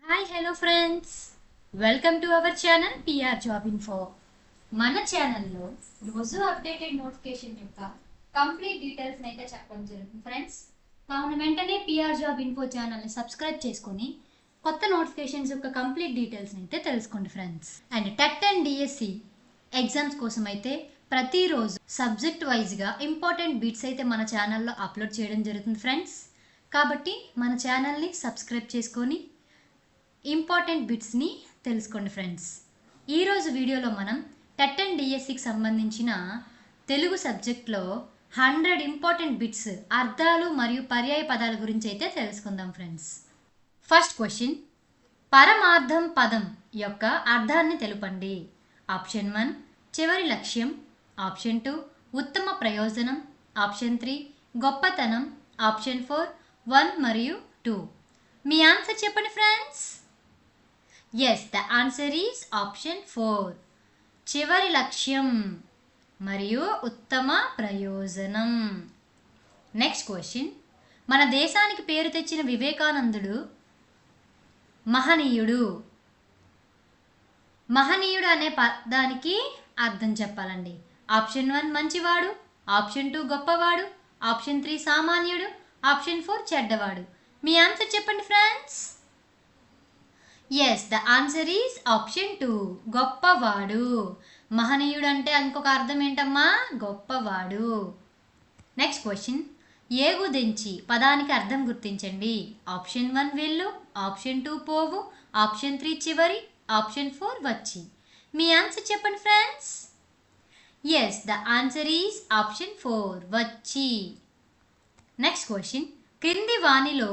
Hi hello friends, welcome to our channel PR job info. మన ఛానల్లో రోజు updated notification యొక్క కంప్లీట్ డీటెయిల్స్ అయితే చెప్పడం జరుగుతుంది ఫ్రెండ్స్. కావున వెంటనే పిఆర్ జాబ్ ఇన్ఫో ఛానల్ని సబ్స్క్రైబ్ చేసుకొని కొత్త నోటిఫికేషన్స్ యొక్క కంప్లీట్ డీటెయిల్స్ అయితే తెలుసుకోండి friends. And TET and DSC exams కోసం అయితే ప్రతిరోజు సబ్జెక్ట్ వైజ్గా ఇంపార్టెంట్ బిట్స్ అయితే మన ఛానల్లో అప్లోడ్ చేయడం జరుగుతుంది ఫ్రెండ్స్. కాబట్టి మన ఛానల్ని సబ్స్క్రైబ్ చేసుకొని ఇంపార్టెంట్ బిట్స్ని తెలుసుకోండి ఫ్రెండ్స్. ఈరోజు వీడియోలో మనం టెట్ అండ్ డిఎస్సికి సంబంధించిన తెలుగు సబ్జెక్ట్లో 100 ఇంపార్టెంట్ బిట్స్ అర్థాలు మరియు పర్యాయ పదాల గురించి అయితే తెలుసుకుందాం ఫ్రెండ్స్. ఫస్ట్ క్వశ్చన్, పరమార్థం పదం యొక్క అర్థాన్ని తెలుపండి. ఆప్షన్ 1 చివరి లక్ష్యం, ఆప్షన్ 2 ఉత్తమ ప్రయోజనం, ఆప్షన్ 3 గొప్పతనం, ఆప్షన్ 4 1 మరియు 2. మీ ఆన్సర్ చెప్పండి friends. Yes, the answer is option 4 చివరి లక్ష్యం మరియు ఉత్తమ ప్రయోజనం. నెక్స్ట్ క్వశ్చన్, మన దేశానికి పేరు తెచ్చిన వివేకానందుడు మహనీయుడు. మహనీయుడు అనే పదానికి అర్థం చెప్పాలండి. ఆప్షన్ 1 మంచివాడు, ఆప్షన్ 2 గొప్పవాడు, ఆప్షన్ 3 సామాన్యుడు, ఆప్షన్ 4 చెడ్డవాడు. మీ ఆన్సర్ చెప్పండి friends. Yes, the answer is option 2 గొప్పవాడు. మహనీయుడు అంటే ఇంకొక అర్థం ఏంటమ్మా? గొప్పవాడు. నెక్స్ట్ క్వశ్చన్, ఏగుదెంచి పదానికి అర్థం గుర్తించండి. ఆప్షన్ 1 వెళ్ళు, ఆప్షన్ 2 పోవు, ఆప్షన్ 3 చివరి, ఆప్షన్ 4 వచ్చి. మీ ఆన్సర్ చెప్పండి friends. Yes, the answer is option 4 వచ్చి. నెక్స్ట్ క్వశ్చన్, క్రింది వాణిలో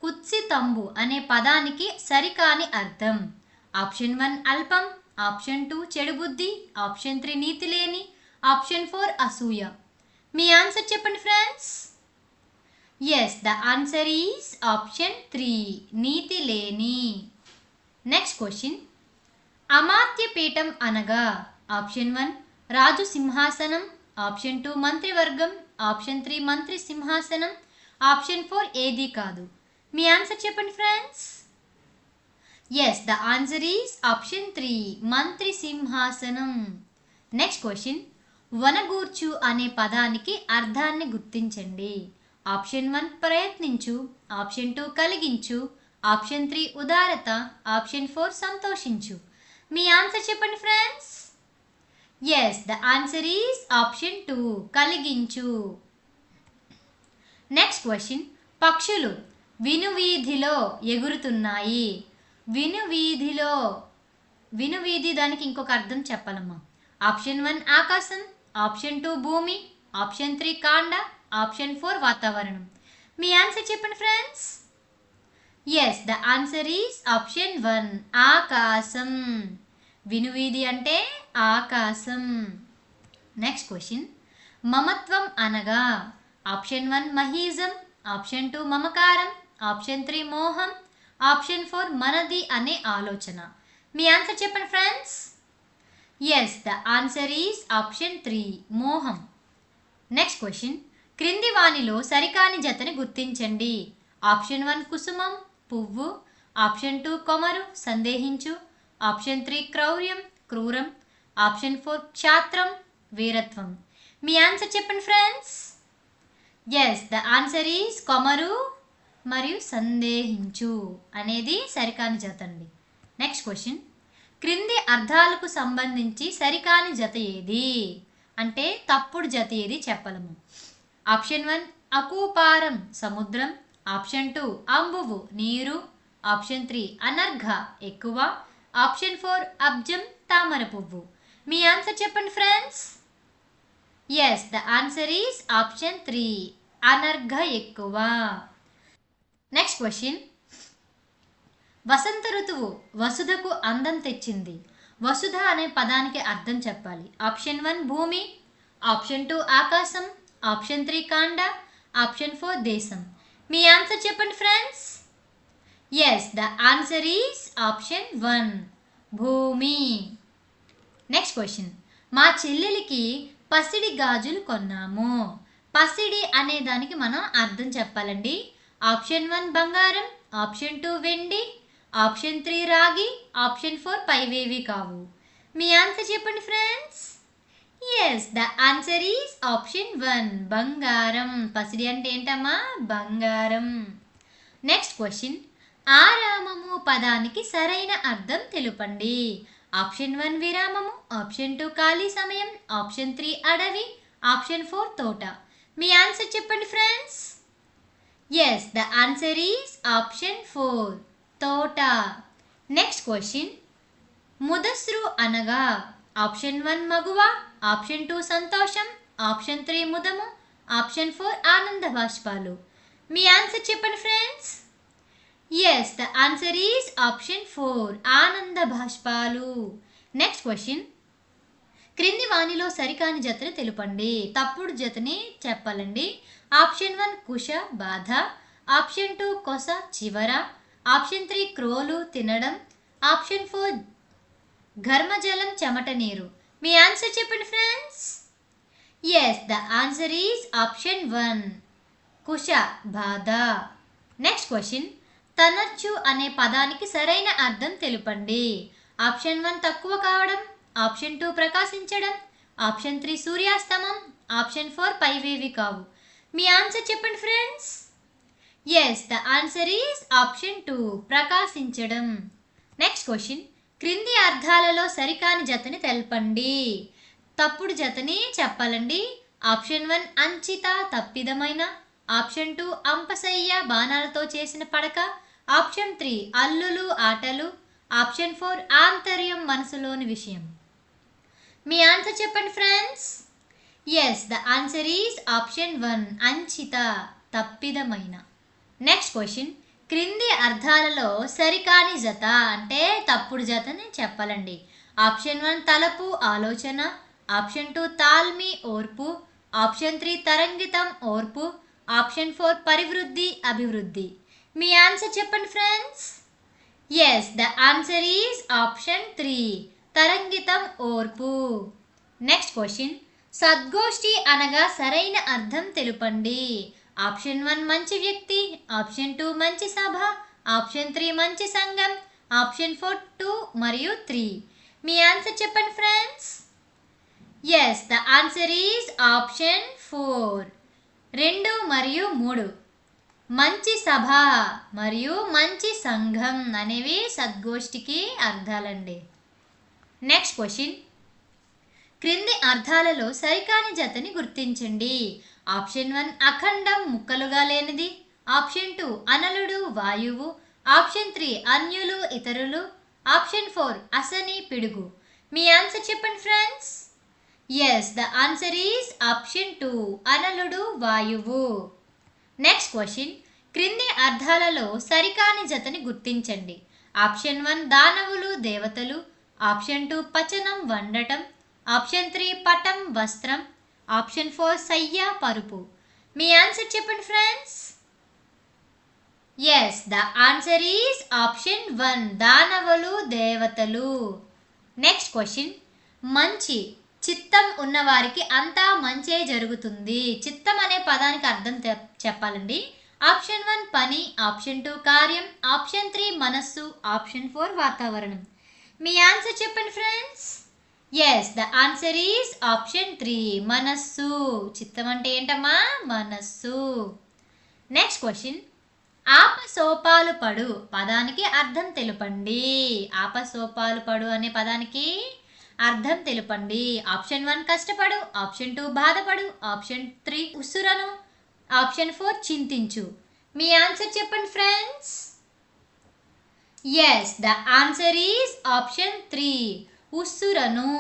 కుత్సితంబు అనే పదానికి సరికాని అర్థం. ఆప్షన్ 1 అల్పం, ఆప్షన్ 2 చెడుబుద్ధి, ఆప్షన్ 3 నీతి లేని, ఆప్షన్ 4 అసూయ. మీ ఆన్సర్ చెప్పండి friends. Yes, the answer is option 3 నీతి లేని. నెక్స్ట్ క్వశ్చన్, అమాత్య పీఠం అనగా. ఆప్షన్ 1 రాజు సింహాసనం, ఆప్షన్ 2 మంత్రివర్గం, ఆప్షన్ 3 మంత్రి సింహాసనం, ఆప్షన్ 4 ఏదీ కాదు. మీ ఆన్సర్ చెప్పండి friends. Yes, the answer is option 3 మంత్రి సింహాసనం. నెక్స్ట్ క్వశ్చన్, వనగూర్చు అనే పదానికి అర్థాన్ని గుర్తించండి. ఆప్షన్ 1 ప్రయత్నించు, ఆప్షన్ 2 కలిగించు, ఆప్షన్ 3 ఉదారత, ఆప్షన్ 4 సంతోషించు. మీ ఆన్సర్ చెప్పండి friends. Yes, the answer is option 2 కలిగించు. నెక్స్ట్ క్వశ్చన్, పక్షులు వినువీధిలో ఎగురుతున్నాయి. వినువీధిలో, వినువీధి దానికి ఇంకొక అర్థం చెప్పాలమ్మా. ఆప్షన్ 1 ఆకాశం, ఆప్షన్ 2 భూమి, ఆప్షన్ 3 కాండ, ఆప్షన్ 4 వాతావరణం. మీ ఆన్సర్ చెప్పండి friends. Yes, the answer is option 1 ఆకాశం. వినువీధి అంటే ఆకాశం. నెక్స్ట్ క్వశ్చన్, మమత్వం అనగా. ఆప్షన్ 1 మహీజం, ఆప్షన్ 2 మమకారం, ఆప్షన్ 3 మోహం, ఆప్షన్ 4 మనది అనే ఆలోచన. మీ ఆన్సర్ చెప్పండి friends. Yes, the answer is option 3 మోహం. నెక్స్ట్ క్వశ్చన్, క్రింది వాణిలో సరికాని జతని గుర్తించండి. ఆప్షన్ 1 కుసుమం పువ్వు, ఆప్షన్ 2 కొమరు సందేహించు, ఆప్షన్ 3 క్రౌర్యం క్రూరం, ఆప్షన్ 4 క్షాత్రం వీరత్వం. మీ ఆన్సర్ చెప్పండి friends. Yes, the answer is కొమరు మరియు సందేహించు అనేది సరికాని జత అండి. నెక్స్ట్ క్వశ్చన్, క్రింది అర్థాలకు సంబంధించి సరికాని జత ఏది అంటే తప్పుడు జత ఏది చెప్పలము. ఆప్షన్ 1 అకూపారం సముద్రం, ఆప్షన్ 2 అంబువు నీరు, ఆప్షన్ 3 అనర్ఘ ఎక్కువ, ఆప్షన్ 4 అబ్జం తామర పువ్వు. మీ ఆన్సర్ చెప్పండి friends. Yes, the answer is option 3 అనర్ఘ ఎక్కువ. నెక్స్ట్ క్వశ్చన్, వసంత ఋతువు వసుధకు అందం తెచ్చింది. వసుధ అనే పదానికి అర్థం చెప్పాలి. ఆప్షన్ 1 భూమి, ఆప్షన్ 2 ఆకాశం, ఆప్షన్ 3 కాండ, ఆప్షన్ 4 దేశం. మీ ఆన్సర్ చెప్పండి friends. Yes, the answer is option 1 భూమి. నెక్స్ట్ క్వశ్చన్, మా చెల్లెలికి పసిడి గాజులు కొన్నాము. పసిడి అనే దానికి మనం అర్థం చెప్పాలండి. ఆప్షన్ 1 బంగారం, ఆప్షన్ 2 వెండి, ఆప్షన్ 3 రాగి, ఆప్షన్ 4 పైవేవి కావు. మీ ఆన్సర్ చెప్పండి friends. Yes, the answer is option 1 బంగారం. పసిడి అంటే ఏంటమ్మా? బంగారం. నెక్స్ట్ క్వశ్చన్, ఆరామము పదానికి సరైన అర్థం తెలుపండి. ఆప్షన్ 1 విరామము, ఆప్షన్ 2 ఖాళీ సమయం, ఆప్షన్ 3 అడవి, ఆప్షన్ 4 తోట. మీ ఆన్సర్ చెప్పండి friends. Yes, the answer is option 4 తోట. నెక్స్ట్ క్వశ్చన్, ముదస్రు అనగా ఆప్షన్ 1 మగువ, ఆప్షన్ 2 సంతోషం, ఆప్షన్ 3 ముదము, ఆప్షన్ 4 ఆనంద బాష్పాలు. మీ ఆన్సర్ చెప్పండి friends. Yes, the answer is option 4 ఆనంద బాష్పాలు. నెక్స్ట్ క్వశ్చన్, క్రింది వాణిలో సరికాని జతని తెలుపండి. తప్పుడు జతని చెప్పాలండి. ఆప్షన్ 1 కుశ బాధ, ఆప్షన్ 2 కొస చివర, ఆప్షన్ 3 క్రోలు తినడం, ఆప్షన్ 4 ఘర్మజలం చెమట నీరు. మీ ఆన్సర్ చెప్పండి friends. Yes, the answer is option 1 కుశ బాధ. నెక్స్ట్ క్వశ్చన్, తనర్చు అనే పదానికి సరైన అర్థం తెలుపండి. ఆప్షన్ 1 తక్కువ కావడం, ఆప్షన్ 2 ప్రకాశించడం, ఆప్షన్ 3 సూర్యాస్తమం, ఆప్షన్ 4 పైవేవి కావు. మీ ఆన్సర్ చెప్పండి friends. Yes, the answer is option 2 ప్రకాశించడం. నెక్స్ట్ క్వశ్చన్, క్రింది అర్థాలలో సరికాని జతని తెలపండి. తప్పుడు జతని చెప్పాలండి. ఆప్షన్ 1 అంచిత తప్పిదమైన, ఆప్షన్ 2 అంపసయ్య బాణాలతో చేసిన పడక, ఆప్షన్ 3 అల్లులు ఆటలు, ఆప్షన్ 4 ఆంతర్యం మనసులోని విషయం. మీ ఆన్సర్ చెప్పండి friends. Yes, the answer is option 1 అంచిత తప్పిదమైన. నెక్స్ట్ క్వశ్చన్, క్రింది అర్థాలలో సరికాని జత అంటే తప్పుడు జతని చెప్పాలండి. ఆప్షన్ 1 తలపు ఆలోచన, ఆప్షన్ 2 తాల్మి ఓర్పు, ఆప్షన్ 3 తరంగితం ఓర్పు, ఆప్షన్ 4 పరివృద్ధి అభివృద్ధి. మీ ఆన్సర్ చెప్పండి friends. Yes, the answer is option 3 తరంగితం ఓర్పు. నెక్స్ట్ క్వశ్చన్, సద్గోష్ఠి అనగా సరైన అర్థం తెలుపండి. ఆప్షన్ 1 మంచి వ్యక్తి, ఆప్షన్ 2 మంచి సభ, ఆప్షన్ 3 మంచి సంఘం, ఆప్షన్ 4 2 మరియు 3. మీ ఆన్సర్ చెప్పండి friends. Yes, the answer is option 4 2 మరియు 3. మంచి సభ మరియు మంచి సంఘం అనేవి సద్గోష్ఠికి అర్థాలండి. నెక్స్ట్ క్వశ్చన్, క్రింది అర్థాలలో సరికాని జతని గుర్తించండి. ఆప్షన్ 1 అఖండం ముక్కలుగా లేనిది, ఆప్షన్ 2 అనలుడు వాయువు, ఆప్షన్ 3 అన్యులు ఇతరులు, ఆప్షన్ 4 అసని పిడుగు. మీ ఆన్సర్ చెప్పండి friends. Yes, the answer is option 2 అనలుడు వాయువు. నెక్స్ట్ క్వశ్చన్, క్రింది అర్థాలలో సరికాని జతని గుర్తించండి. ఆప్షన్ 1 దానవులు దేవతలు, ఆప్షన్ 2 పచనం వండటం, ఆప్షన్ 3 పటం వస్త్రం, ఆప్షన్ 4 సయ్య పరుపు. మీ ఆన్సర్ చెప్పండి friends. Yes, the answer is option 1 దానవులు దేవతలు. నెక్స్ట్ క్వశ్చన్, మంచి చిత్తం ఉన్నవారికి అంతా మంచే జరుగుతుంది. చిత్తం అనే పదానికి అర్థం చెప్పాలండి. ఆప్షన్ 1 పని, ఆప్షన్ 2 కార్యం, ఆప్షన్ 3 మనస్సు, ఆప్షన్ 4 వాతావరణం. మీ ఆన్సర్ చెప్పండి friends. Yes, the answer is option 3 మనస్సు. చిత్తం అంటే ఏంటమ్మా? మనస్సు. నెక్స్ట్ క్వశ్చన్, ఆపసోపాలు పడు పదానికి అర్థం తెలుపండి. ఆపసోపాలు పడు అనే పదానికి అర్థం తెలుపండి. ఆప్షన్ 1 కష్టపడు, ఆప్షన్ 2 బాధపడు, ఆప్షన్ 3 ఉసురను, ఆప్షన్ 4 చింతించు. మీ ఆన్సర్ చెప్పండి friends. Yes, the answer is option 3 ఉస్సురను.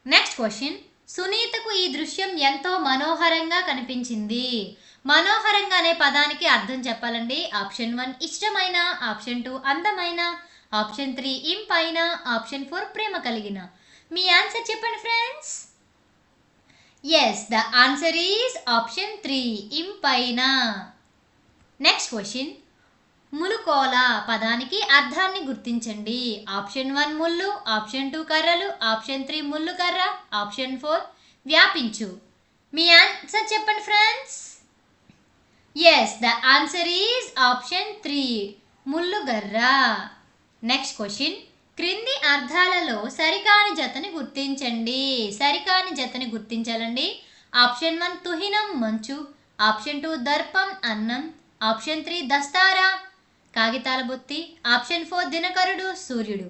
నెక్స్ట్ క్వశ్చన్, సునీతకు ఈ దృశ్యం ఎంతో మనోహరంగా కనిపించింది. మనోహరంగా అనే పదానికి అర్థం చెప్పాలండి. ఆప్షన్ 1 ఇష్టమైన, ఆప్షన్ 2 అందమైన, ఆప్షన్ 3 ఇంపైన, ఆప్షన్ 4 ప్రేమ కలిగిన. మీ ఆన్సర్ చెప్పండి friends. Yes, the answer is option 3 ఇంపైన. నెక్స్ట్ క్వశ్చన్, ములుకోల పదానికి అర్థాన్ని గుర్తించండి. ఆప్షన్ 1 ముళ్ళు, ఆప్షన్ 2 కర్రలు, ఆప్షన్ 3 ముళ్ళు కర్ర, ఆప్షన్ 4 వ్యాపించు. మీ ఆన్సర్ చెప్పండి friends. Yes, the answer is option 3 ముల్లుగర్ర. నెక్స్ట్ క్వశ్చన్, క్రింది అర్థాలలో సరికాని జతని గుర్తించండి. సరికాని జతని గుర్తించాలండి. ఆప్షన్ 1 తుహినం మంచు, ఆప్షన్ 2 దర్పం అన్నం, ఆప్షన్ 3 దస్తారా కాగితాల బొత్తి, ఆప్షన్ 4 దినకరుడు సూర్యుడు.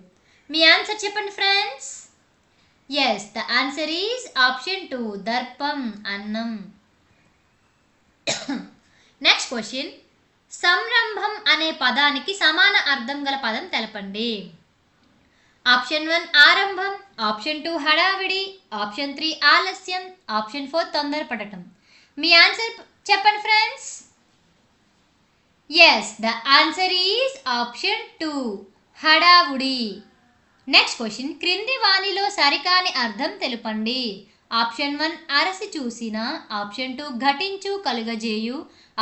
మీ ఆన్సర్ చెప్పండి friends. Yes, the answer is option 2 దర్పం అన్నం. నెక్స్ట్ క్వశ్చన్, సంరంభం అనే పదానికి సమాన అర్థం గల పదం తెలపండి. ఆప్షన్ 1 ఆరంభం, ఆప్షన్ 2 హడావిడి, ఆప్షన్ 3 ఆలస్యం, ఆప్షన్ 4 తొందరపడటం. మీ ఆన్సర్ చెప్పండి friends. Yes, the answer is option 2 హడావుడి. నెక్స్ట్ క్వశ్చన్, క్రింది వాణిలో సరికాని అర్థం తెలుపండి. ఆప్షన్ 1 అరసి చూసిన, ఆప్షన్ 2 ఘటించు కలుగజేయు,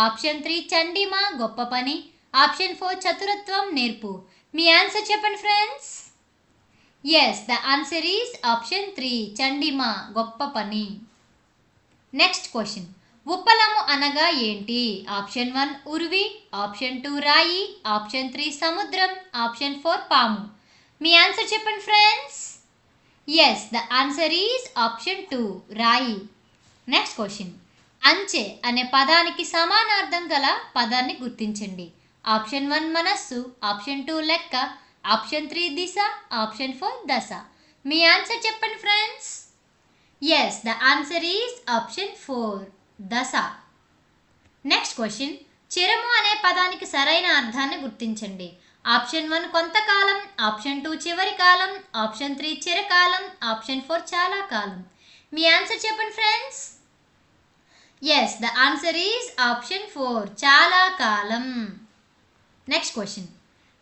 ఆప్షన్ 3 చండిమ గొప్ప పని, ఆప్షన్ 4 చతురత్వం నేర్పు. మీ ఆన్సర్ చెప్పండి friends. Yes, the answer is option 3 చండిమ గొప్ప పని. నెక్స్ట్ క్వశ్చన్, ఉప్పలము అనగా ఏంటి? ఆప్షన్ 1 ఉర్వి, ఆప్షన్ 2 రాయి, ఆప్షన్ 3 సముద్రం, ఆప్షన్ 4 పాము. మీ ఆన్సర్ చెప్పండి friends. Yes, the answer is option 2 రాయి. నెక్స్ట్ క్వశ్చన్, అంచె అనే పదానికి సమానార్థం గల పదాన్ని గుర్తించండి. ఆప్షన్ 1 మనస్సు, ఆప్షన్ 2 లెక్క, ఆప్షన్ 3 దిశ, ఆప్షన్ 4 దశ. మీ ఆన్సర్ చెప్పండి friends. Yes, the answer is option 4 దశ. నెక్స్ట్ క్వశ్చన్, చిరము అనే పదానికి సరైన అర్థాన్ని గుర్తించండి. ఆప్షన్ 1 కొంతకాలం, ఆప్షన్ 2 చివరి కాలం, ఆప్షన్ 3 చిరకాలం, ఆప్షన్ 4 చాలా కాలం. మీ ఆన్సర్ చెప్పండి friends. Yes, the answer is option 4 చాలా కాలం. నెక్స్ట్ క్వశ్చన్,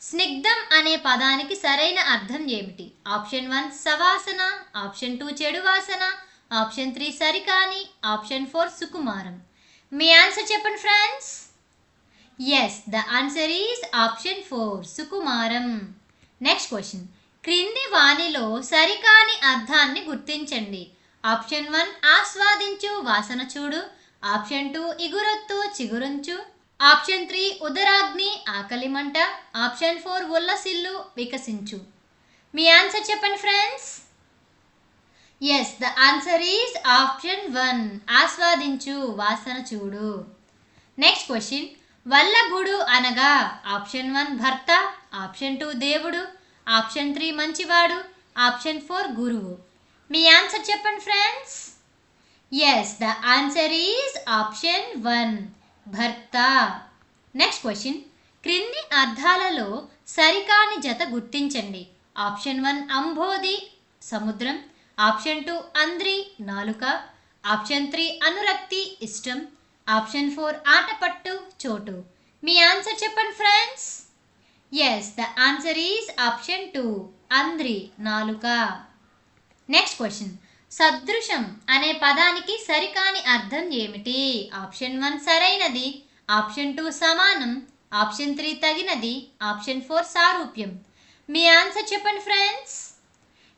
స్నిగ్ధం అనే పదానికి సరైన అర్థం ఏమిటి? ఆప్షన్ 1 సవాసన, ఆప్షన్ 2 చెడు వాసన, ఆప్షన్ 3 సరికాని, ఆప్షన్ 4 సుకుమారం. మీ ఆన్సర్ చెప్పండి friends. Yes, the answer is option 4 సుకుమారం. నెక్స్ట్ క్వశ్చన్, క్రింది వాణిలో సరికాని అర్థాన్ని గుర్తించండి. ఆప్షన్ 1 ఆస్వాదించు వాసన చూడు, ఆప్షన్ 2 ఇగురొత్తు చిగురుంచు, ఆప్షన్ 3 ఉదరాగ్ని ఆకలి మంట, ఆప్షన్ 4 ఉల్లసిల్లు వికసించు. మీ ఆన్సర్ చెప్పండి friends. Yes, the answer is option 1 ఆస్వాదించు వాసన చూడు. నెక్స్ట్ క్వశ్చన్, వల్లభుడు అనగా ఆప్షన్ 1 భర్త, ఆప్షన్ 2 దేవుడు, ఆప్షన్ 3 మంచివాడు, ఆప్షన్ 4 గురువు. మీ ఆన్సర్ చెప్పండి friends. Yes, the answer is option 1 భర్త. నెక్స్ట్ క్వశ్చన్, క్రింది అర్థాలలో సరికాని జత గుర్తించండి. ఆప్షన్ 1 అంబోధి సముద్రం, ఆప్షన్ 2 అంద్రి నాలుక, ఆప్షన్ 3 అనురక్తి ఇష్టం, ఆప్షన్ 4 ఆటపట్టు చోటు. మీ ఆన్సర్ చెప్పండి friends. Yes, the answer is option 2 అంద్రి నాలుక. నెక్స్ట్ క్వశ్చన్, సదృశం అనే పదానికి సరికాని అర్థం ఏమిటి? ఆప్షన్ 1 సరైనది, ఆప్షన్ 2 సమానం, ఆప్షన్ 3 తగినది, ఆప్షన్ 4 సారూప్యం. మీ ఆన్సర్ చెప్పండి friends.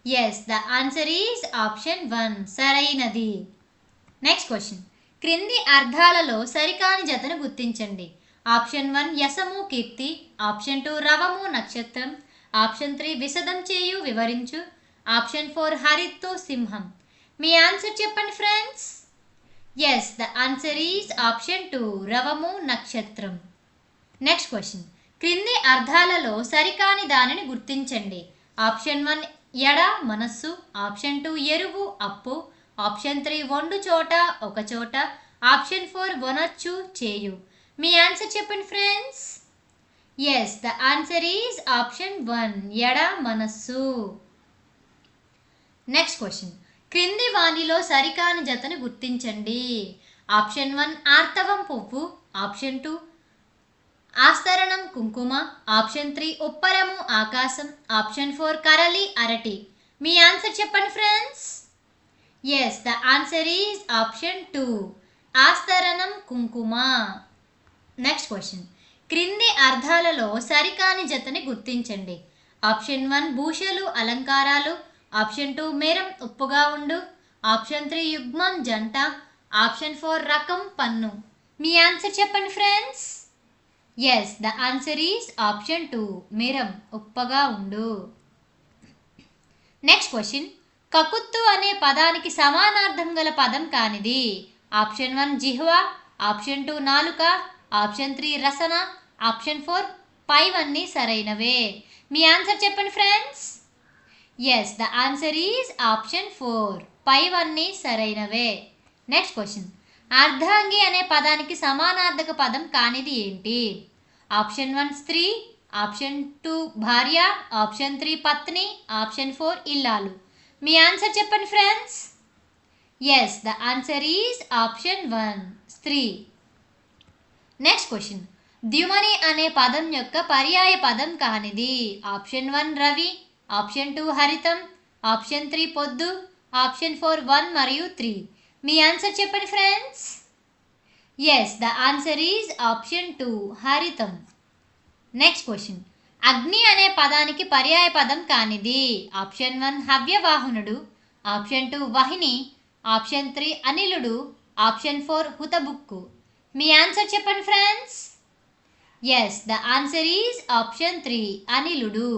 Yes, the answer is option 1 సరైనది. నెక్స్ట్ క్వశ్చన్, క్రింది అర్థాలలో సరికాని జతను గుర్తించండి. ఆప్షన్ 1 యశము కీర్తి, ఆప్షన్ 2 రవము నక్షత్రం, ఆప్షన్ 3 విశదం చేయు వివరించు, ఆప్షన్ 4 హరిత్తు సింహం. మీ ఆన్సర్ చెప్పండి friends. Yes, the answer is option 2 రవము నక్షత్రం. నెక్స్ట్ క్వశ్చన్, క్రింది అర్థాలలో సరికాని దానిని గుర్తించండి. ఆప్షన్ 1 ఎడ మనస్సు, ఆప్షన్ 2 ఎరువు అప్పు, ఆప్షన్ 3 వండు చోట ఒక చోట, ఆప్షన్ 4 వనొచ్చు చేయు. మీ ఆన్సర్ చెప్పండి friends. Yes, the answer is option 1 ఎడ మనస్సు. నెక్స్ట్ క్వశ్చన్, క్రింది వాణిలో సరికాని జతను గుర్తించండి. ఆప్షన్ 1 ఆర్తవం పువ్వు, ఆప్షన్ 2 ఆస్తరణం కుంకుమ, ఆప్షన్ 3 ఉప్పరము ఆకాశం, ఆప్షన్ 4 కరలి అరటి. మీ ఆన్సర్ చెప్పండి friends. Yes, the answer is option 2 ఆస్తరణం కుంకుమ. నెక్స్ట్ క్వశ్చన్, క్రింది అర్థాలలో సరికాని జతని గుర్తించండి. ఆప్షన్ 1 భూషలు అలంకారాలు, ఆప్షన్ 2 మేరం ఉప్పుగా ఉండు, ఆప్షన్ 3 యుగ్మం జంట, ఆప్షన్ 4 రకం పన్ను. మీ ఆన్సర్ చెప్పండి friends. Yes the answer is option 2 మిరం ఉప్పగా ఉండు. నెక్స్ట్ క్వశ్చన్ కకుత్తు అనే పదానికి సమానార్థం గల పదం కానిది. ఆప్షన్ 1 జిహ్వా, ఆప్షన్ 2 నాలుక, ఆప్షన్ 3 రసన, ఆప్షన్ 4 పైవన్నీ సరైనవే. మీ ఆన్సర్ చెప్పండి friends. Yes the answer is option 4 పైవన్నీ సరైనవే. నెక్స్ట్ క్వశ్చన్ అర్ధాంగి అనే పదానికి సమానార్థక పదం కానిది ఏంటి. ఆప్షన్ 1 స్త్రీ, ఆప్షన్ 2 భార్య, ఆప్షన్ 3 పత్ని, ఆప్షన్ 4 ఇల్లాలు. మీ ఆన్సర్ చెప్పండి friends. Yes the answer is option 1 స్త్రీ. నెక్స్ట్ క్వశ్చన్ ద్యుమని అనే పదం యొక్క పర్యాయ పదం కానిది. ఆప్షన్ 1 రవి, ఆప్షన్ 2 హరితం, ఆప్షన్ 3 పొద్దు, ఆప్షన్ 4 1 మరియు 3. మీ ఆన్సర్ చెప్పండి friends. Yes the answer is option 2 హరితం. నెక్స్ట్ క్వశ్చన్ అగ్ని అనే పదానికి పర్యాయ పదం కానిది. ఆప్షన్ 1 హవ్యవాహనుడు, ఆప్షన్ 2 వహిని, ఆప్షన్ 3 అనిలుడు, ఆప్షన్ 4 హుతబుక్కు. మీ ఆన్సర్ చెప్పండి friends. Yes the answer is option 3 అనిలుడు.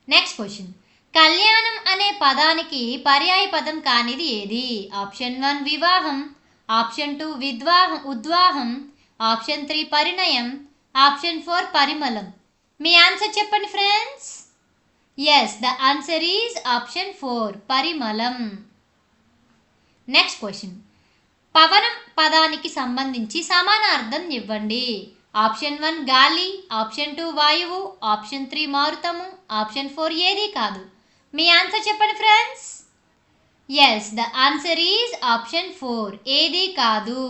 నెక్స్ట్ క్వశ్చన్ కళ్యాణం అనే పదానికి పర్యాయ పదం కానిది ఏది. ఆప్షన్ 1 వివాహం, ఆప్షన్ 2 ఉద్వాహం, ఆప్షన్ 3 పరిణయం, ఆప్షన్ 4 పరిమళం. మీ ఆన్సర్ చెప్పండి friends. Yes the answer is option 4 పరిమళం. నెక్స్ట్ క్వశ్చన్ పవనం పదానికి సంబంధించి సమాన అర్థం ఇవ్వండి. ఆప్షన్ 1 గాలి, ఆప్షన్ 2 వాయువు, ఆప్షన్ 3 మారుతము, ఆప్షన్ 4 ఏది కాదు. మీ ఆన్సర్ చెప్పండి friends. Yes the answer is option 4 ఏది కాదు.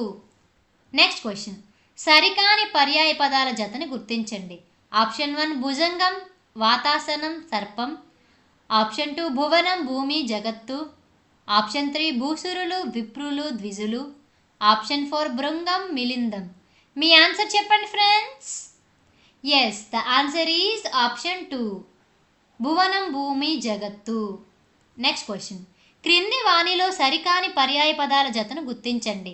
నెక్స్ట్ క్వశ్చన్ సరికాని పర్యాయ పదాల జతని గుర్తించండి. ఆప్షన్ 1 భుజంగం, వాతాసనం, సర్పం, ఆప్షన్ 2 భువనం, భూమి, జగత్తు, ఆప్షన్ 3 భూసురులు, విప్రులు, ద్విజులు, ఆప్షన్ 4 భృంగం, మిలిందం. మీ ఆన్సర్ చెప్పండి friends. Yes the answer is option 2 భువనం, భూమి, జగత్తు. నెక్స్ట్ క్వశ్చన్ క్రింది వాణిలో సరికాని పర్యాయ పదాల జతను గుర్తించండి.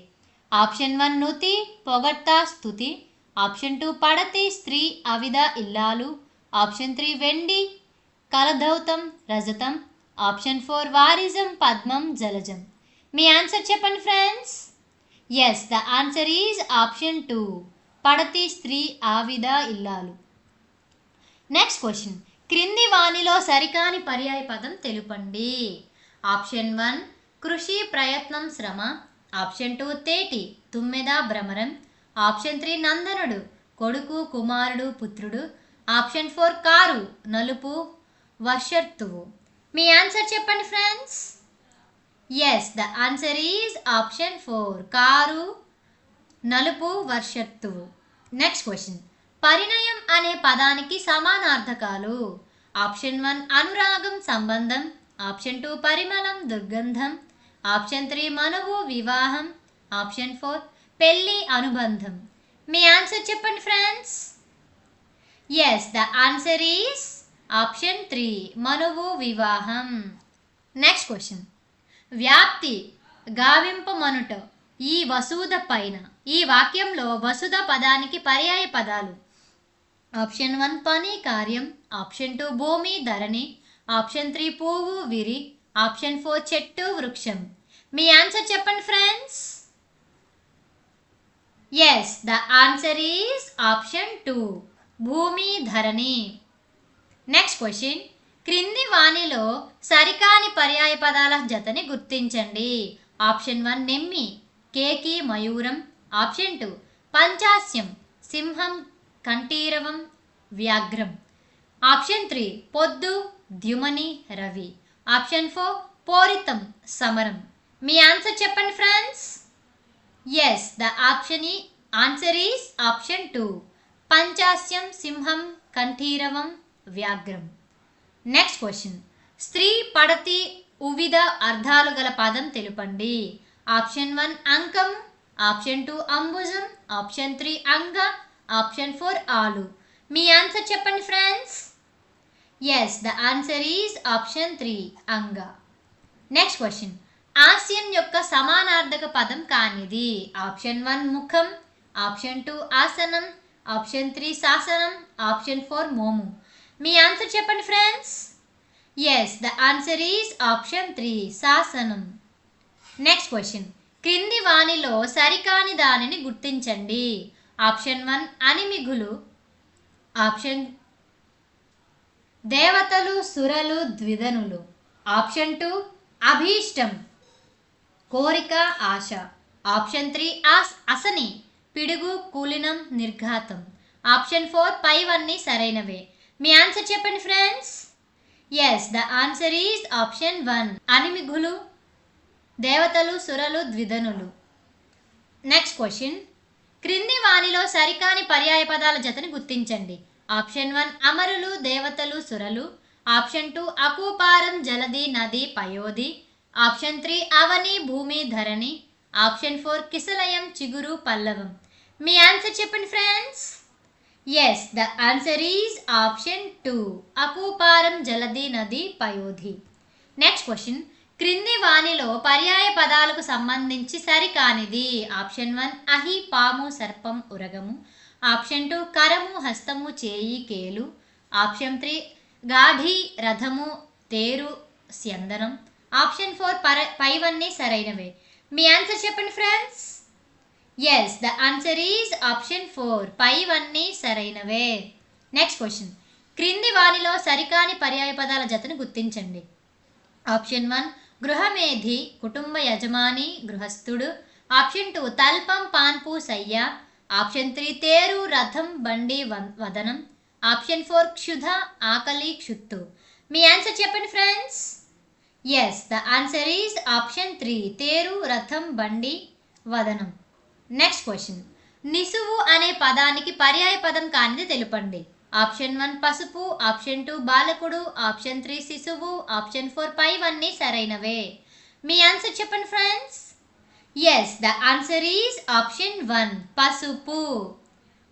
ఆప్షన్ 1 నుతి, పొగడ్త, స్తుతి, ఆప్షన్ 2 పడతి, స్త్రీ, అవిద, ఇల్లాలు, ఆప్షన్ 3 వెండి, కలధౌతం, రజతం, ఆప్షన్ 4 వారిజం, పద్మం, జలజం. మీ ఆన్సర్ చెప్పండి friends. Yes the answer is option 2 పడతి, స్త్రీ, ఆవిద, ఇల్లాలు. నెక్స్ట్ క్వశ్చన్ క్రింది వాణిలో సరికాని పర్యాయ పదం తెలుపండి. ఆప్షన్ 1 కృషి, ప్రయత్నం, శ్రమ, ఆప్షన్ 2 తేటి, తుమ్మెద, భ్రమరం, ఆప్షన్ 3 నందనుడు, కొడుకు, కుమారుడు, పుత్రుడు, ఆప్షన్ 4 కారు, నలుపు, వర్షర్తువు. మీ ఆన్సర్ చెప్పండి friends. Yes the answer is option 4 కారు, నలుపు, వర్షర్తువు. నెక్స్ట్ క్వశ్చన్ పరిణయం అనే పదానికి సమానార్థకాలు. ఆప్షన్ 1 అనురాగం, సంబంధం, ఆప్షన్ 2 పరిమళం, దుర్గంధం, ఆప్షన్ 3 మనువు, వివాహం, ఆప్షన్ 4 పెళ్ళి, అనుబంధం. మీ ఆన్సర్ చెప్పండి friends. Yes the answer is option 3 మనువు, వివాహం. నెక్స్ట్ క్వశ్చన్ వ్యాప్తి, గావింపమనుట, ఈ వసుధ పైన. ఈ వాక్యంలో వసుధ పదానికి పర్యాయ పదాలు. ఆప్షన్ 1 పని, కార్యం, ఆప్షన్ 2 భూమి, ధరణి, ఆప్షన్ 3 పువ్వు, విరి, ఆప్షన్ 4 చెట్టు, వృక్షం. మీ ఆన్సర్ చెప్పండి friends. Yes the answer is option 2 భూమి, ధరణి. నెక్స్ట్ క్వశ్చన్ క్రింది వాణిలో సరికాని పర్యాయ పదాల జతని గుర్తించండి. ఆప్షన్ 1 నెమ్మి, కేకి, మయూరం, ఆప్షన్ 2 పంచాస్యం, సింహం, కంఠీరవం, వ్యాఘ్రం, ఆప్షన్ 3 పొద్దు, ద్యుమని, రవి, ఆప్షన్ 4 పోరితం, సమరం. మీ ఆన్సర్ చెప్పండి friends. Yes the answer is option 2 పంచాస్యం, సింహం, కంఠీరవం, వ్యాఘ్రం. నెక్స్ట్ క్వశ్చన్ స్త్రీ, పడతి, ఉవిధ అర్థాలు గల పదం తెలుపండి. ఆప్షన్ 1 అంకం, ఆప్షన్ 2 అంబుజం, ఆప్షన్ 3 అంగ, ఆప్షన్ 4 ఆలు. మీ ఆన్సర్ చెప్పండి friends. Yes the answer is option 3 అంగ. నెక్స్ట్ క్వశ్చన్ ఆస్యం యొక్క సమానార్థక పదం కానిది. ఆప్షన్ 1 ముఖం, ఆప్షన్ 2 ఆసనం, ఆప్షన్ 3 శాసనం, ఆప్షన్ 4 మోము. మీ ఆన్సర్ చెప్పండి friends. Yes, the answer is option 3 శాసనం. Next question. క్రింది వాణిలో సరికాని దానిని గుర్తించండి. ఆప్షన్ 1 అనిమిగులు, ఆప్షన్ దేవతలు సురలు ద్విధనులు, ఆప్షన్ 2 అభీష్టం కోరిక ఆశ, ఆప్షన్ 3 అసని పిడుగు కూలినం నిర్ఘాతం, ఆప్షన్ 4 పైవన్నీ సరైనవే. మీ ఆన్సర్ చెప్పండి friends. Yes, the answer is option 1 అనిమిగులు, దేవతలు సురలు ద్విధనులు. Next question. క్రింది వాణిలో సరికాని పర్యాయ పదాల జతని గుర్తించండి. ఆప్షన్ 1 అమరులు దేవతలు సురలు, ఆప్షన్ 2 అకూపారం జలది నది పయోధి, ఆప్షన్ 3 అవని భూమి ధరణి, ఆప్షన్ 4 కిసలయం చిగురు పల్లవం. మీ ఆన్సర్ చెప్పండి friends. Yes, the answer is option 2 అకూపారం జలది నది పయోధి. Next question. క్రింది వాణిలో పర్యాయ పదాలకు సంబంధించి సరికానిది. ఆప్షన్ 1 అహి పాము సర్పం ఉరగము, ఆప్షన్ 2 కరము హస్తము చేయి కేలు, ఆప్షన్ 3 గాఢి రథము తేరు స్యందనం, ఆప్షన్ 4 పైవన్నీ సరైనవే. మీ ఆన్సర్ చెప్పండి friends. Yes, the answer is option 4 పైవన్నీ సరైనవే. Next question. క్రింది వాణిలో సరికాని పర్యాయ పదాల జతను గుర్తించండి. ఆప్షన్ 1 గృహమేధి కుటుంబ యజమాని గృహస్థుడు, ఆప్షన్ 2 తల్పం పాన్పు సయ్య, ఆప్షన్ 3 తేరు రథం బండి వదనం, ఆప్షన్ 4 క్షుధ ఆకలి క్షుత్తు. మీ ఆన్సర్ చెప్పండి friends. Yes, the answer is option 3 తేరు రథం బండి వదనం. Next question. నిసువు అనే పదానికి పర్యాయ పదం కానిది తెలుపండి. ఆప్షన్ 1 పసుపు, ఆప్షన్ 2 బాలకుడు, ఆప్షన్ 3 శిశువు, ఆప్షన్ 4 పైవన్నీ సరైనవే. మీ ఆన్సర్ చెప్పండి friends. Yes, the answer is option 1 పసుపు.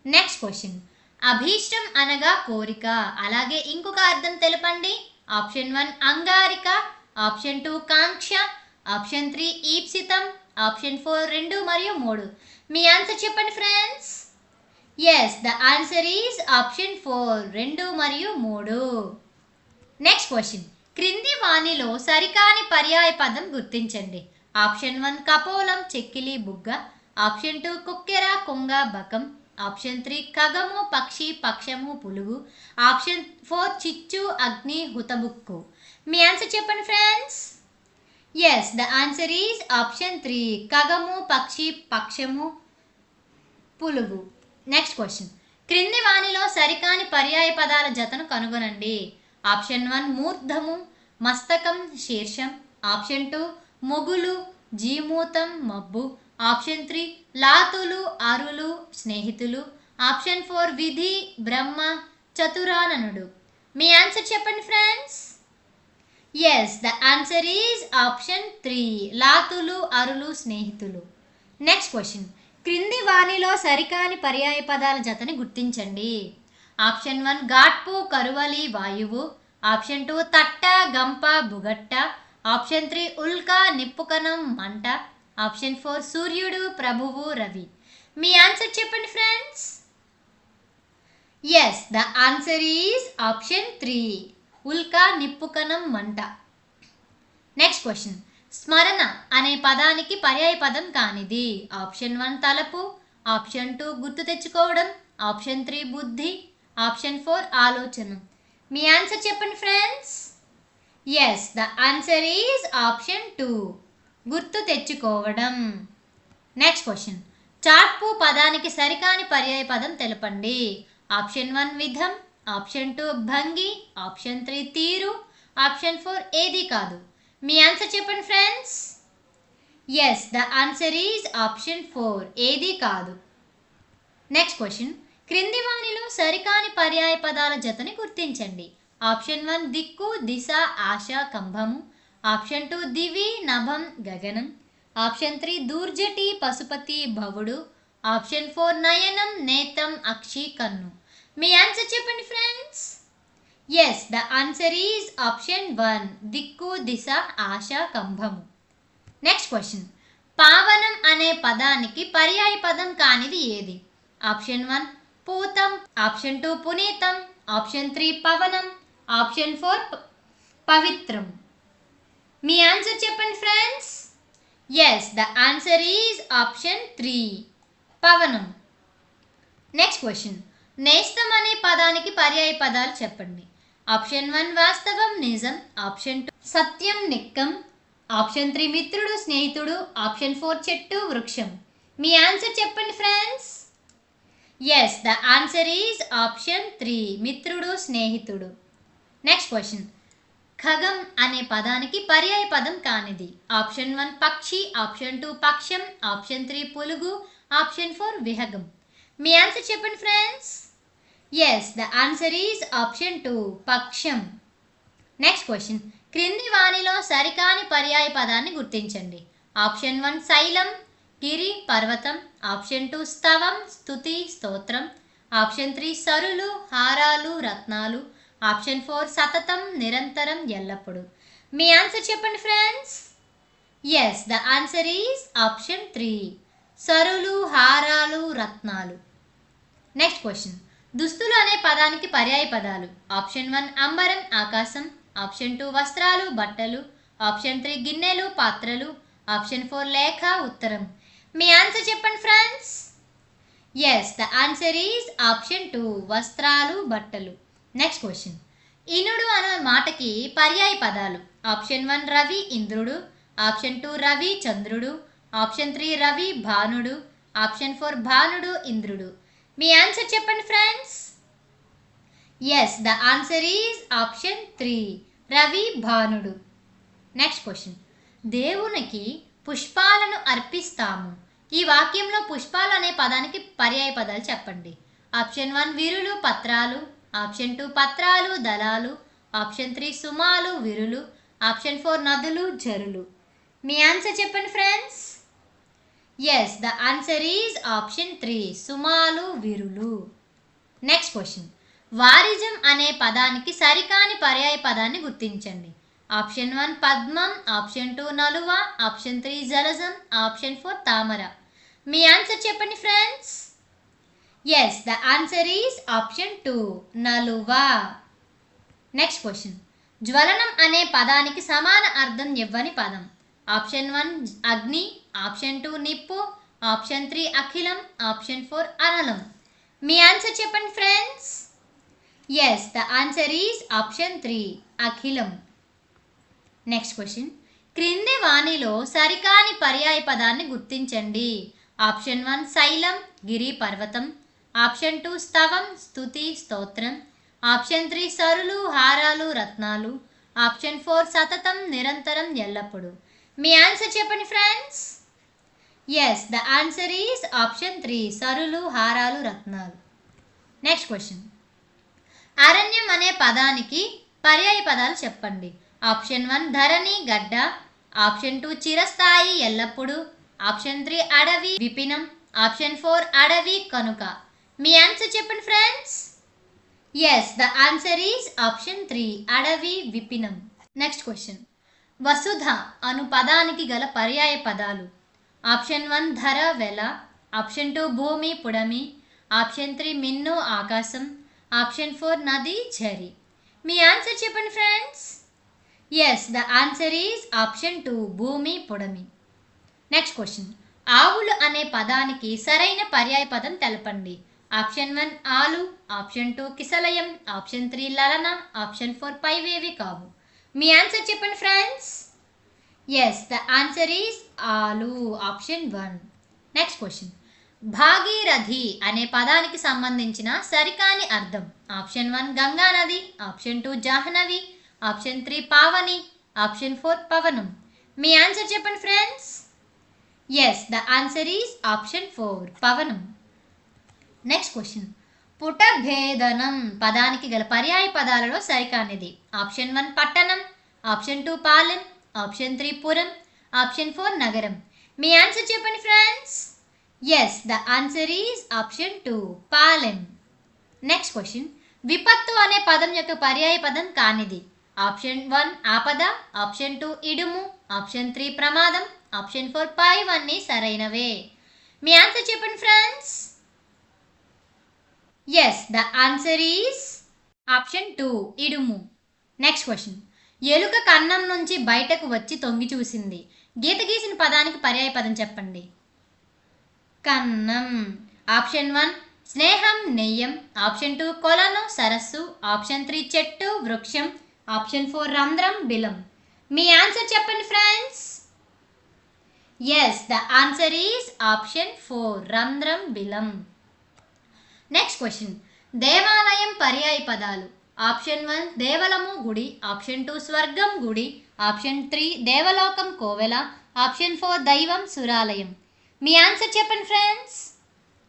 Next question. అభీష్టం అనగా కోరిక, అలాగే ఇంకొక అర్థం తెలపండి. ఆప్షన్ 1 అంగారిక, ఆప్షన్ 2 కాంక్ష, ఆప్షన్ 3 ఈప్సితం, ఆప్షన్ 4 2 మరియు 3. మీ ఆన్సర్ చెప్పండి friends. Yes, the answer is option 4 2 మరియు 3. Next question. క్రింది వాణిలో సరికాని పర్యాయ పదం గుర్తించండి. ఆప్షన్ 1 కపోలం చెక్కిలి బుగ్గ, ఆప్షన్ 2 కుక్కెర కొంగ బకం, ఆప్షన్ 3 ఖగము పక్షి పక్షము పులుగు, ఆప్షన్ 4 చిచ్చు అగ్ని హుతబుక్కు. మీ ఆన్సర్ చెప్పండి friends. Yes, the answer is option 3 ఖగము పక్షి పక్షము పులుగు. Next question. క్రింది వాణిలో సరికాని పర్యాయ పదాల జతను కనుగొనండి. ఆప్షన్ 1 మూర్ధము మస్తకం శీర్షం, ఆప్షన్ 2 మొగులు జీమూతం మబ్బు, ఆప్షన్ 3 లాతులు అరులు స్నేహితులు, ఆప్షన్ 4 విధి బ్రహ్మ చతురాననుడు. మీ ఆన్సర్ చెప్పండి friends. Yes, the answer is option 3 లాతులు అరులు స్నేహితులు. Next question. క్రింది వాణిలో సరికాని పర్యాయ పదాల జతని గుర్తించండి. ఆప్షన్ 1 ఘాట్పు కరువలి వాయువు, ఆప్షన్ 2 తట్ట గంప బుగట్ట, ఆప్షన్ 3 ఉల్కా నిప్పుకణం మంట, ఆప్షన్ 4 సూర్యుడు ప్రభువు రవి. మీ ఆన్సర్ చెప్పండి friends. Yes, the answer is option 3 ఉల్కా నిప్పుకణం మంట. Next question. స్మరణ అనే పదానికి పర్యాయ పదం కానిది. ఆప్షన్ 1 తలపు, ఆప్షన్ 2 గుర్తు తెచ్చుకోవడం, ఆప్షన్ 3 బుద్ధి, ఆప్షన్ 4 ఆలోచన. మీ ఆన్సర్ చెప్పండి friends. Yes, the answer is option 2 గుర్తు తెచ్చుకోవడం. Next question. చాట్పు పదానికి సరికాని పర్యాయ పదం తెలపండి. ఆప్షన్ 1 విధం, ఆప్షన్ 2 భంగి, ఆప్షన్ 3 తీరు, ఆప్షన్ 4 ఏది కాదు. మీ ఆన్సర్ చెప్పండి friends. Yes, the answer is option 4 ఏది కాదు. Next question. క్రింది వాణిలో సరికాని పర్యాయ పదాల జతని గుర్తించండి. ఆప్షన్ 1 దిక్కు దిశ ఆశ కంభము, ఆప్షన్ 2 దివి నభం గగనం, ఆప్షన్ 3 దూర్జటి పశుపతి భవుడు, ఆప్షన్ 4 నయనం నేతం అక్షి కన్ను. మీ ఆన్సర్ చెప్పండి friends. Yes, the answer is option 1 దిక్కు దిశ ఆశ కంభము. Next question. పావనం అనే పదానికి పర్యాయ పదం కానిది ఏది. ఆప్షన్ 1 పూతం, ఆప్షన్ 2 పునీతం, ఆప్షన్ 3 పవనం, ఆప్షన్ 4 పవిత్రం. మీ ఆన్సర్ చెప్పండి friends. Yes, the answer is option 3 పవనం. నెక్స్ట్ క్వశ్చన్, నేస్తం అనే పదానికి పర్యాయ పదాలు చెప్పండి. ఆప్షన్ 1 వాస్తవం నిజం, ఆప్షన్ 2 సత్యం నిక్కం, ఆప్షన్ 3 మిత్రుడు స్నేహితుడు, ఆప్షన్ 4 చెట్టు వృక్షం. మీ ఆన్సర్ చెప్పండి friends. Yes, the answer is option 3 మిత్రుడు స్నేహితుడు. నెక్స్ట్ క్వశ్చన్, ఖగం అనే పదానికి పర్యాయ పదం కానిది. ఆప్షన్ 1 పక్షి, ఆప్షన్ 2 పక్షం, ఆప్షన్ 3 పులుగు, ఆప్షన్ 4 విహగం. మీ ఆన్సర్ చెప్పండి friends. Yes, the answer is option 2 పక్షం. నెక్స్ట్ క్వశ్చన్, క్రింది వానిలో సరికాని పర్యాయ పదాన్ని గుర్తించండి. ఆప్షన్ 1 శైలం, గిరి, పర్వతం, ఆప్షన్ 2 స్తవం, స్తుతి, స్తోత్రం, ఆప్షన్ 3 సరులు, హారాలు, రత్నాలు, ఆప్షన్ 4 సతతం, నిరంతరం, ఎల్లప్పుడు. మీ ఆన్సర్ చెప్పండి friends. Yes, the answer is option 3 సరులు, హారాలు, రత్నాలు. నెక్స్ట్ క్వశ్చన్, దుస్తులు అనే పదానికి పర్యాయ పదాలు. ఆప్షన్ 1 అంబరం, ఆకాశం, ఆప్షన్ 2 వస్త్రాలు, బట్టలు, ఆప్షన్ 3 గిన్నెలు, పాత్రలు, ఆప్షన్ 4 లేఖ, ఉత్తరం. మీ ఆన్సర్ చెప్పండి friends. Yes, the answer is option 2 వస్త్రాలు, బట్టలు. నెక్స్ట్ క్వశ్చన్, ఇనుడు అనే మాటకి పర్యాయ పదాలు. ఆప్షన్ 1 రవి, ఇంద్రుడు, ఆప్షన్ 2 రవి, చంద్రుడు, ఆప్షన్ 3 రవి, భానుడు, ఆప్షన్ 4 భానుడు, ఇంద్రుడు. మీ ఆన్సర్ చెప్పండి friends. Yes, the answer is option 3 రవి, భానుడు. నెక్స్ట్ క్వశ్చన్, దేవునికి పుష్పాలను అర్పిస్తాము. ఈ వాక్యంలో పుష్పాలు అనే పదానికి పర్యాయ పదాలు చెప్పండి. ఆప్షన్ 1 విరులు, పత్రాలు, ఆప్షన్ 2 పత్రాలు, దళాలు, ఆప్షన్ 3 సుమాలు, విరులు, ఆప్షన్ 4 నదులు, జరులు. మీ ఆన్సర్ చెప్పండి friends. Yes, the answer is option 3 సుమాలు, విరులు. నెక్స్ట్ క్వశ్చన్, వారిజం అనే పదానికి సరికాని పర్యాయ పదాన్ని గుర్తించండి. ఆప్షన్ 1 పద్మం, ఆప్షన్ 2 నలువ, ఆప్షన్ 3 జలజం, ఆప్షన్ 4 తామర. మీ ఆన్సర్ చెప్పండి friends. Yes, the answer is option 2 నలువ. నెక్స్ట్ క్వశ్చన్, జ్వలనం అనే పదానికి సమాన అర్థం ఇవ్వని పదం. ఆప్షన్ 1 అగ్ని, ఆప్షన్ 2 నిప్పు, ఆప్షన్ 3 అఖిలం, ఆప్షన్ 4 అనలం. మీ ఆన్సర్ చెప్పండి friends. Yes, the answer is option 3 అఖిలం. నెక్స్ట్ క్వశ్చన్, క్రింది వాణిలో సరికాని పర్యాయ పదాన్ని గుర్తించండి. ఆప్షన్ 1 శైలం, గిరి, పర్వతం, ఆప్షన్ 2 స్తవం, స్తుతి, స్తోత్రం, ఆప్షన్ 3 సరులు, హారాలు, రత్నాలు, ఆప్షన్ 4 సతతం, నిరంతరం, ఎల్లప్పుడు. మీ ఆన్సర్ చెప్పండి friends. Yes, the answer is option 3 సరులు, హారాలు, రత్నాలు. నెక్స్ట్ క్వశ్చన్, అరణ్యం అనే పదానికి పర్యాయ పదాలు చెప్పండి. ఆప్షన్ 1 ధరణి, గడ్డ, ఆప్షన్ 2 చిరస్థాయి, ఎల్లప్పుడు, ఆప్షన్ 3 అడవి, విపినం, ఆప్షన్ 4 అడవి, కనుక. మీ ఆన్సర్ చెప్పండి friends. Yes, the answer is option 3 అడవి, విపినం. నెక్స్ట్ క్వశ్చన్, వసుధ అను పదానికి గల పర్యాయ పదాలు. ఆప్షన్ 1 ధర, వెల, ఆప్షన్ 2 భూమి, పుడమి, ఆప్షన్ 3 మిన్ను, ఆకాశం, ఆప్షన్ 4 నది, ఝరి. మీ ఆన్సర్ చెప్పండి friends. Yes, the answer is option 2 భూమి, పుడమి. నెక్స్ట్ క్వశ్చన్, ఆవులు అనే పదానికి సరైన పర్యాయ పదం తెలపండి. ఆప్షన్ 1 ఆలు, ఆప్షన్ 2 కిసలయం, ఆప్షన్ 3 లలన, ఆప్షన్ 4 పైవేవి కావు. మీ ఆన్సర్ చెప్పండి friends. Yes, the answer is ఆలు, ఆప్షన్ 1. నెక్స్ట్ క్వశ్చన్, భాగీరథి అనే పదానికి సంబంధించిన సరికాని అర్థం. ఆప్షన్ 1 గంగా నది, ఆప్షన్ 2 జాహ్నవి, ఆప్షన్ 3 పావని, ఆప్షన్ 4 పవనం. మీ ఆన్సర్ చెప్పండి friends. Yes, the answer is option 4 పవనం. నెక్స్ట్ క్వశ్చన్, పుటభేదనం పదానికి గల పర్యాయ పదాలలో సరికానిది. ఆప్షన్ 1 పట్టణం, ఆప్షన్ 2 పాలెం, ఆప్షన్ 3 పురం, ఆప్షన్ 4 నగరం. మీ ఆన్సర్ చెప్పండి friends. Yes, the answer is option 2 పాలెం. నెక్స్ట్ క్వశ్చన్, విపత్తు అనే పదం యొక్క పర్యాయ పదం కానిది. ఆప్షన్ 1 ఆపద, ఆప్షన్ 2 ఇడుము, ఆప్షన్ 3 ప్రమాదం, ఆప్షన్ 4 పైవన్నీ సరైనవే. మీ ఆన్సర్ చెప్పండి friends. Yes the answer is option 2 ఇడుము. Next question. ఎలుక కన్నం నుంచి బయటకు వచ్చి తొంగి చూసింది. గీత గీసిన పదానికి పర్యాయ పదం చెప్పండి. కన్నం. ఆప్షన్ 1 స్నేహం నెయ్యం. ఆప్షన్ 2 కొలను సరస్సు. ఆప్షన్ 3 చెట్టు వృక్షం. ఆప్షన్ 4 రంధ్రం బిలం. మీ ఆన్సర్ చెప్పండి friends. Yes the answer is option 4 రంధ్రం బిలం. Next question. దేవాలయం పర్యాయ పదాలు. ఆప్షన్ 1 దేవలము గుడి. ఆప్షన్ 2 స్వర్గం గుడి. ఆప్షన్ 3 దేవలోకం కోవెల. ఆప్షన్ 4 దైవం సురాలయం. మీ ఆన్సర్ చెప్పండి friends.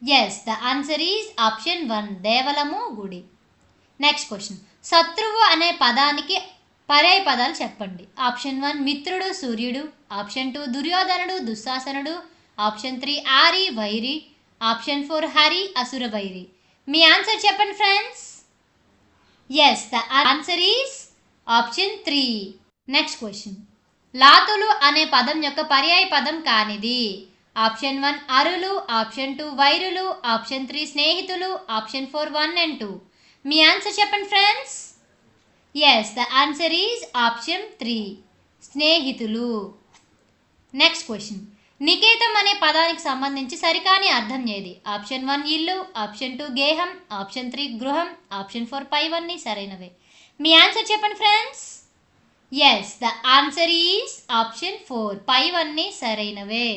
Yes the answer is option 1 దేవలము గుడి. Next question. శత్రువు అనే పదానికి పర్యాయ పదాలు చెప్పండి. ఆప్షన్ 1 మిత్రుడు సూర్యుడు. ఆప్షన్ 2 దుర్యోధనుడు దుశ్శాసనుడు. ఆప్షన్ 3 ఆరి వైరి. ఆప్షన్ 4 హరి అసుర వైరి. మీ ఆన్సర్ చెప్పండి friends. Yes the answer is option 3. Next question. లాతులు అనే పదం యొక్క పర్యాయ పదం కానిది. ఆప్షన్ 1 అరులు. ఆప్షన్ 2 వైరులు. ఆప్షన్ 3 స్నేహితులు. Option 4 1 and 2. మీ ఆన్సర్ చెప్పండి friends. Yes the answer is option 3 స్నేహితులు. Next question. నికేతం అనే పదానికి సంబంధించి సరికాని అర్థం ఏది. ఆప్షన్ 1 ఇల్లు. ఆప్షన్ 2 గేహం. ఆప్షన్ 3 గృహం. ఆప్షన్ 4 పైవన్నీ సరైనవే. మీ ఆన్సర్ చెప్పండి friends. Yes the answer is option 4 పైవన్నీ సరైనవే.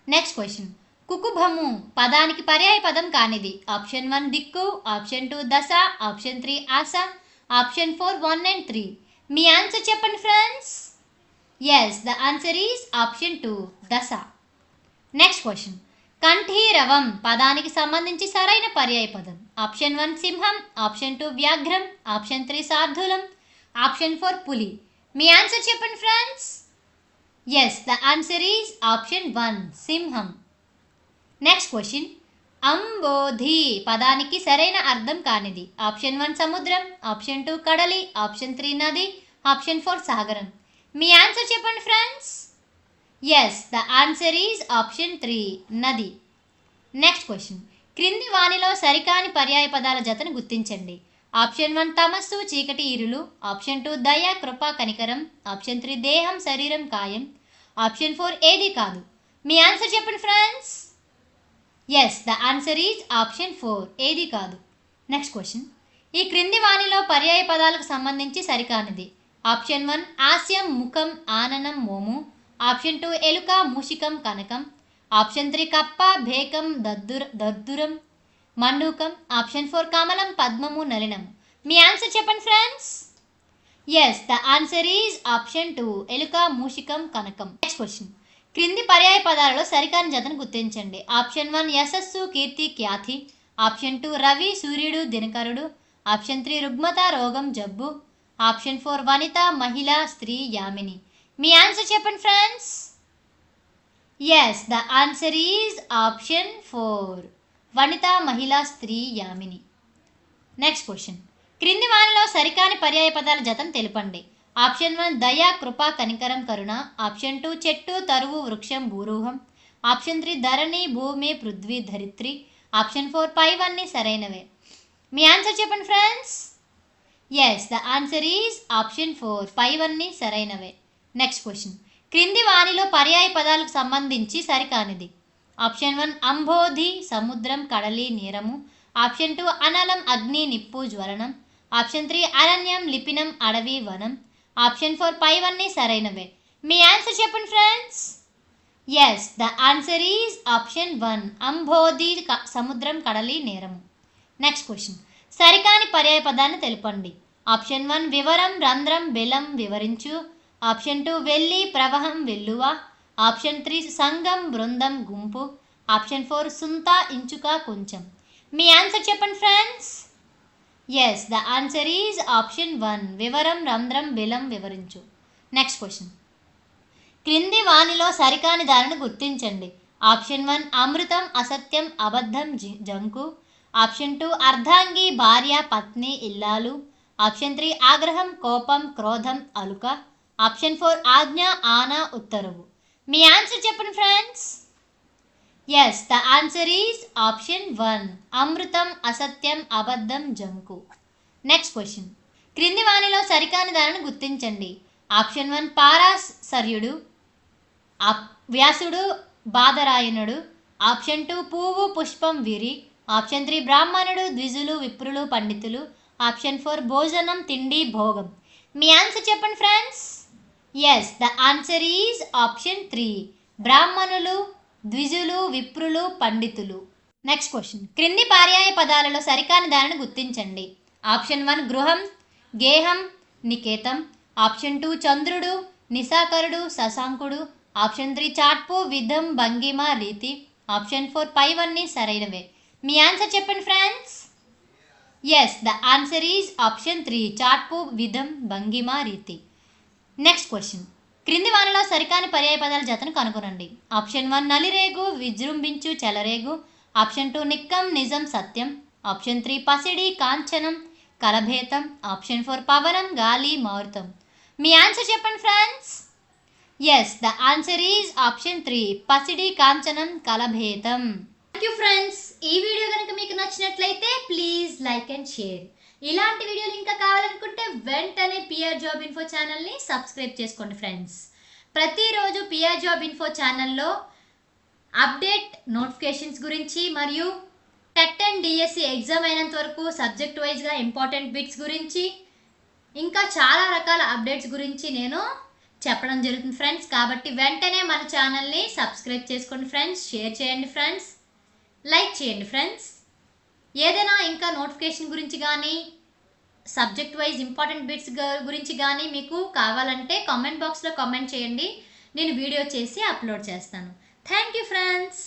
Next question. కుకుభము పదానికి పర్యాయ పదం కానిది. ఆప్షన్ 1 దిక్కు. ఆప్షన్ 2 దశ. ఆప్షన్ 3 ఆశ. Option 4 1 and 3. మీ ఆన్సర్ చెప్పండి friends. Yes the answer is option 2 దశ. Next question. కంఠీరవం పదానికి సంబంధించి సరైన పర్యాయ పదం. ఆప్షన్ 1 సింహం. ఆప్షన్ 2 వ్యాఘ్రం. ఆప్షన్ 3 శార్దూలం. ఆప్షన్ 4 పులి. మీ ఆన్సర్ చెప్పండి friends. Yes the answer is option 1 సింహం. Next question. అంబోధి పదానికి సరైన అర్థం కానిది. ఆప్షన్ 1 సముద్రం. ఆప్షన్ 2 కడలి. ఆప్షన్ 3 నది. ఆప్షన్ 4 సాగరం. మీ ఆన్సర్ చెప్పండి friends. Yes the answer is option 3 నది. Next question. క్రింది వానిలో సరికాని పర్యాయ పదాల జతను గుర్తించండి. ఆప్షన్ 1 తమస్సు చీకటి ఇరులు. ఆప్షన్ 2 దయ కృప కనికరం. ఆప్షన్ 3 దేహం శరీరం కాయం. ఆప్షన్ 4 ఏది కాదు. మీ ఆన్సర్ చెప్పండి friends. Yes the answer is option 4 ఏది కాదు. Next question. ఈ క్రింది వానిలో పర్యాయ పదాలకు సంబంధించి సరికానిది. ఆప్షన్ 1 హాస్యం ముఖం ఆననం మోము. ఆప్షన్ 2 ఎలుక మూషికం కనకం. ఆప్షన్ 3 కప్ప భేకం దద్దురం మండూకం. ఆప్షన్ 4 కమలం పద్మము నలినము. మీ ఆన్సర్ చెప్పండి friends. Yes the answer is option 2 ఎలుక మూషికం కనకం. Next question. క్రింది పర్యాయ పదాలలో సరికాని జతను గుర్తించండి. ఆప్షన్ 1 యశస్సు కీర్తి ఖ్యాతి. ఆప్షన్ 2 రవి సూర్యుడు దినకరుడు. ఆప్షన్ 3 రుగ్మత రోగం జబ్బు. ఆప్షన్ 4 వనిత మహిళ స్త్రీ యామిని. మీ ఆన్సర్ చెప్పండి friends. Yes the answer is option 4 వనిత మహిళ స్త్రీ యామిని. Next question. క్రింది వానిలో సరికాని పర్యాయ పదాల జతను తెలుపండి. ఆప్షన్ 1 దయ కృప కనికరం కరుణ. ఆప్షన్ 2 చెట్టు తరువు వృక్షం భూరూహం. ఆప్షన్ 3 ధరణి భూమి పృథ్వీ ధరిత్రి. ఆప్షన్ 4 పైవన్నీ సరైనవే. మీ ఆన్సర్ చెప్పండి friends. Yes the answer is option 4 పైవన్నీ సరైనవే. Next question. క్రింది వానిలో పర్యాయ పదాలకు సంబంధించి సరికానిది. ఆప్షన్ 1 అంబోధి సముద్రం కడలి నీరము. ఆప్షన్ 2 అనలం అగ్ని నిప్పు జ్వలనం. ఆప్షన్ 3 అరణ్యం లిపినం అడవి వనం. ఆప్షన్ 4 పైవన్నీ సరైనవే. మీ ఆన్సర్ చెప్పండి friends. Yes the answer is option 1 అంబోధి సముద్రం కడలి నేరము. Next question. సరికాని పర్యాయ పదాన్ని తెలుపండి. ఆప్షన్ 1 వివరం రంధ్రం బెలం వివరించు. ఆప్షన్ 2 వెళ్ళి ప్రవాహం వెల్లువ. ఆప్షన్ 3 సంఘం బృందం గుంపు. ఆప్షన్ 4 సుంత ఇంచుక కొంచెం. మీ ఆన్సర్ చెప్పండి friends. Yes the answer is option 1 వివరం రంధ్రం బెలం వివరించు. Next question. క్రింది వానిలో సరికాని దానిని గుర్తించండి. ఆప్షన్ 1 అమృతం అసత్యం అబద్ధం జంకు. ఆప్షన్ 2 అర్ధాంగి భార్య పత్ని ఇల్లాలు. ఆప్షన్ 3 ఆగ్రహం కోపం క్రోధం అలుక. ఆప్షన్ 4 ఆజ్ఞ ఆన ఉత్తరువు. మీ ఆన్సర్ చెప్పండి friends. Yes the answer is option 1 అమృతం అసత్యం అబద్ధం జంకు. Next question. క్రింది వానిలో సరికాని దానిని గుర్తించండి. ఆప్షన్ 1 పారాసర్యుడు, వ్యాసుడు బాదరాయణుడు, ఆప్షన్ 2 పువ్వు పుష్పం విరి, ఆప్షన్ 3 బ్రాహ్మణుడు ద్విజులు విప్రులు పండితులు, ఆప్షన్ 4 భోజనం తిండి భోగం. మీ ఆన్సర్ చెప్పండి friends. Yes the answer is option 3 బ్రాహ్మణులు ద్విజులు విప్రులు పండితులు. Next question. క్రింది పర్యాయ పదాలలో సరికాని దానిని గుర్తించండి. ఆప్షన్ 1 గృహం గేహం నికేతం, ఆప్షన్ 2 చంద్రుడు నిశాకరుడు శశాంకుడు, ఆప్షన్ 3 చాట్పు విధం భంగిమ రీతి, ఆప్షన్ 4 పైవన్నీ సరైనవే. మీ ఆన్సర్ చెప్పండి friends. Yes the answer is option 3 చాట్పు విధం భంగిమ రీతి. Next question. క్రింది వానిలో సరికాని పర్యాయ పదాల జతను కనుగొనండి. ఆప్షన్ 1 నలిరేగు విజృంభించు చెలరేగు, ఆప్షన్ 2 నిక్కం నిజం సత్యం, ఆప్షన్ 3 పసిడి కాంచనం కలభేతం, ఆప్షన్ 4 పవనం గాలి మారుతం. మీ ఆన్సర్ చెప్పండి friends. Yes the answer is option 3 పసిడి కాంచనం కలభేతం. Thank you friends. ఈ వీడియో కనుక మీకు నచ్చినట్లయితే ప్లీజ్ లైక్ అండ్ షేర్. ఇలాంటి వీడియోలు ఇంకా కావాలనుకుంటే వెంటనే పిఆర్ జాబ్ ఇన్ఫో ఛానల్ని సబ్స్క్రైబ్ చేసుకోండి ఫ్రెండ్స్. ప్రతిరోజు పిఆర్ జాబ్ ఇన్ఫో ఛానల్లో అప్డేట్ నోటిఫికేషన్స్ గురించి మరియు టెట్ అండ్ డిఎస్సి ఎగ్జామ్ అయినంత వరకు సబ్జెక్ట్ వైజ్గా ఇంపార్టెంట్ బిట్స్ గురించి ఇంకా చాలా రకాల అప్డేట్స్ గురించి నేను చెప్పడం జరుగుతుంది ఫ్రెండ్స్. కాబట్టి వెంటనే మన ఛానల్ని సబ్స్క్రైబ్ చేసుకోండి ఫ్రెండ్స్, షేర్ చేయండి ఫ్రెండ్స్, లైక్ చేయండి ఫ్రెండ్స్. ఏదైనా ఇంకా నోటిఫికేషన్ గురించి కానీ సబ్జెక్ట్ వైజ్ ఇంపార్టెంట్ బిట్స్ గురించి కానీ మీకు కావాలంటే కామెంట్ బాక్స్లో కామెంట్ చేయండి, నేను వీడియో చేసి అప్లోడ్ చేస్తాను. Thank you friends.